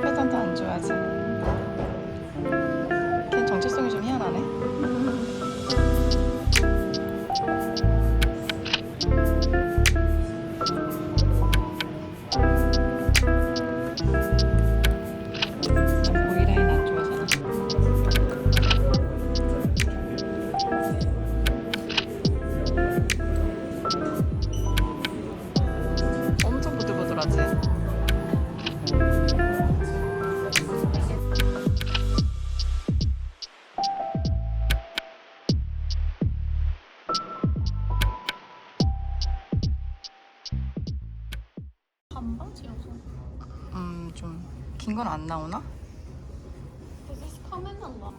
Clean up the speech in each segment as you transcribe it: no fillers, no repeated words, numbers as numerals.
패턴도 안 좋아하지. 걔 정체성이 좀 희한하네. 보이라인 안 좋아하잖아. 엄청 보들보들하지? 반바지여서. 좀 긴 건 안 나오나? 그래서 카메라만 나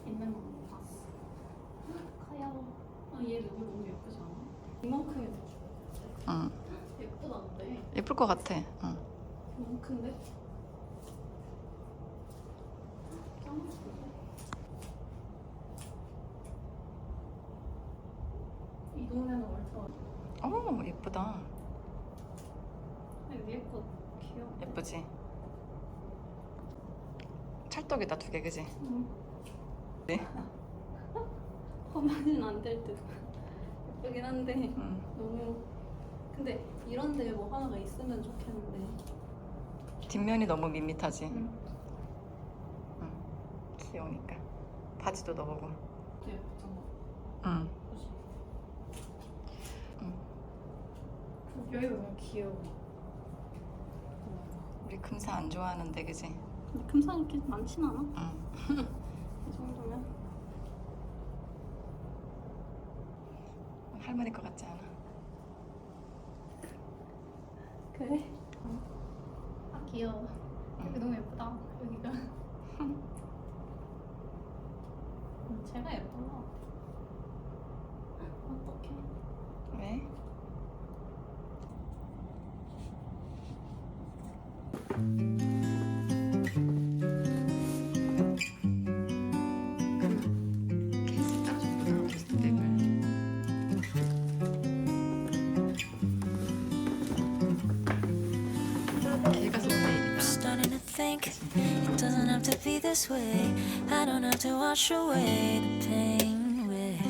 있는 거 봤어. 카야로. 아, 얘 너무 예쁘지 않아? 이만큼이 더 좋아. 응. 예쁘다는데? 예쁠 것 같아. 응. 너무 큰데? 짱 예쁘다. 이 동네는 얼마? 예쁘다. 위에 거 귀여워. 예쁘지? 찰떡이다, 두 개, 그지? 응. 네? 화면은 안 될 듯. 예쁘긴 한데 응. 너무. 근데 이런데 뭐 하나가 있으면 좋겠는데. 뒷면이 너무 밋밋하지? 응. 응. 귀여우니까. 바지도 넣어보고. 되게 예쁘잖아. 응. 그치? 응. 여기가 너무 귀여워. 우리 금사 안 좋아하는데, 그지? 근데 금상 이렇게 많진 않아? 응. 이 정도면? 할머니 것 같지 않아? 그래? 아 귀여워. 여기 너무 예쁘다. 여기가. 제가 예쁜 것 같아. 어떡해. 왜? Starting to think it doesn't have to be this way. I don't have to wash away the pain with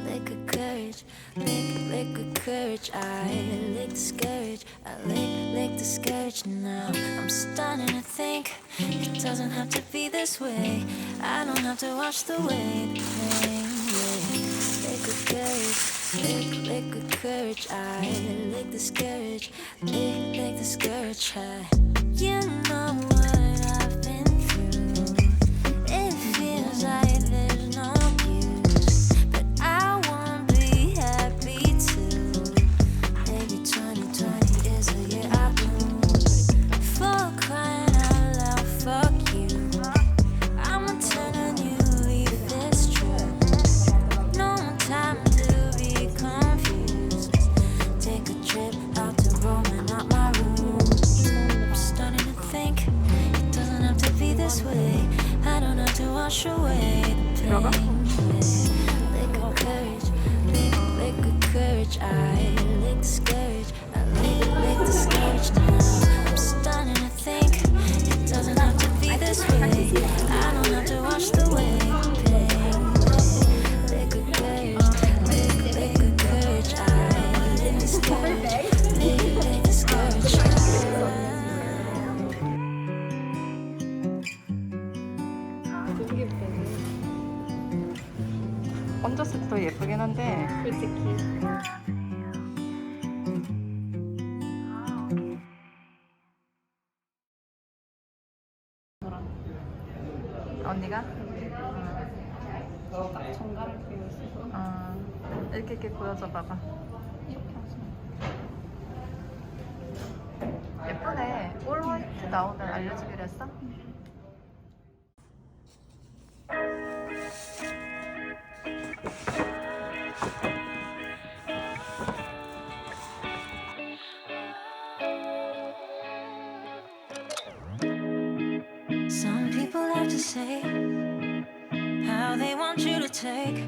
liquid courage, liquid courage. I lick discourage, I lick discourage. Now I'm starting to think it doesn't have to be this way. I don't have to wash away the pain with liquid courage, liquid courage. I lick discourage, lick discourage. You know what I've been through. It feels like there's no use, but I won't be happy too. Maybe 2020 is the year I lose. For crying out loud, fuck you. I'm telling you if it's true. No more time to be confused. Take a trip out to Rome and not my room. Starting to think it doesn't have to be this way. I don't have to wash away the pain with liquid courage, liquid courage. I lick discourage, I lick discourage. Now I'm starting to think it doesn't have to be this way. I don't have to wash away the pain with liquid courage, liquid courage. I lick discourage, lick discourage. 너무 예쁘네. 얹었을 때 더 예쁘긴 한데 솔직히. 언니가? 딱 정갈을 끼고 있어서. 이렇게 보여줘 봐봐. 이렇게 하시면. 예쁘네. 올 화이트 나오면 알려주기로 했어? Some people have to say how they want you to take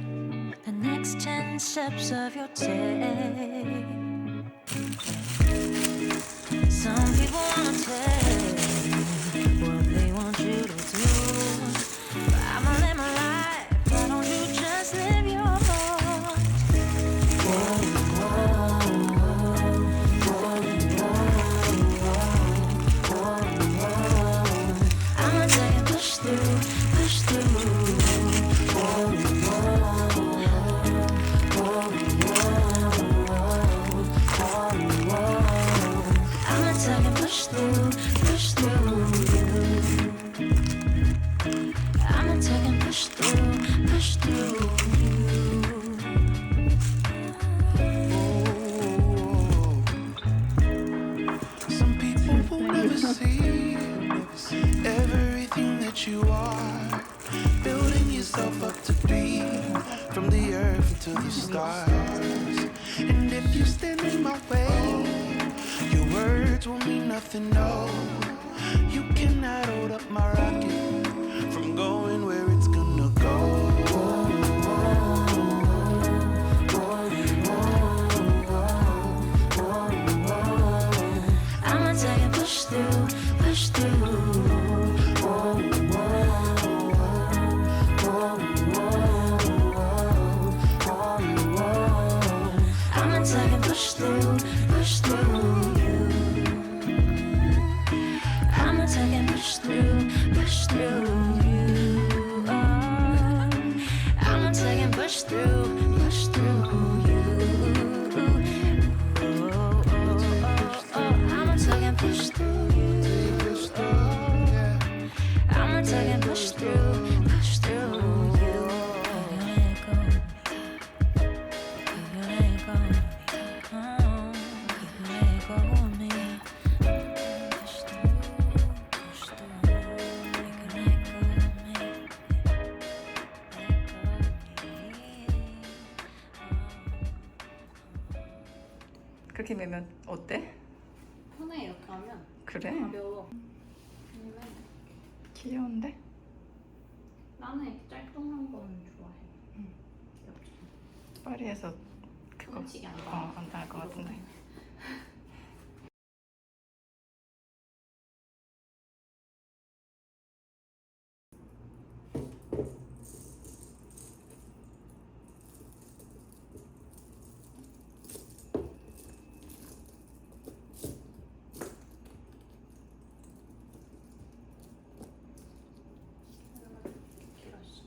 the next 10 steps of your day. don't mean nothing, no. You cannot hold up my rocket from going where it's gonna go. I'ma take and push through, push through. I'ma take and push through, push through you. I'ma take and push through you. Oh, I'ma take and push through you. I'ma take and push through you. I'ma take and push through you. 그렇게 매면 어때? 편해 이렇게 하면 그래? 가벼워. 아니면 귀여운데? 나는 이렇게 짤뚱한 거는 좋아해. 파리에서 그거 소매치기 안 나. 안 나을 것 같은데. 길었어.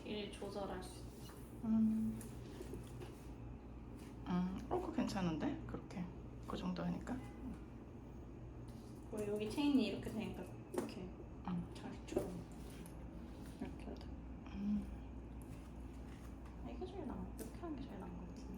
길 조절할 수 있어. 그거 괜찮은데? 그렇게 그 정도 하니까. 그리고 여기 체인이 이렇게 되니까 이렇게 자리처럼 이렇게 해야 돼. 이게 제일 나아. 이렇게 하는 게 제일 나은 것 같은데.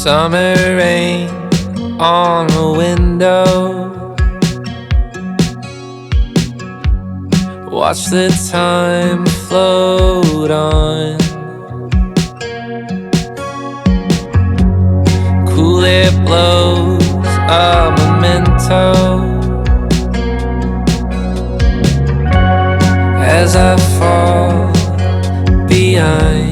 Summer rain on the window, Watch the time float on. Cool air blows a memento as I fall behind.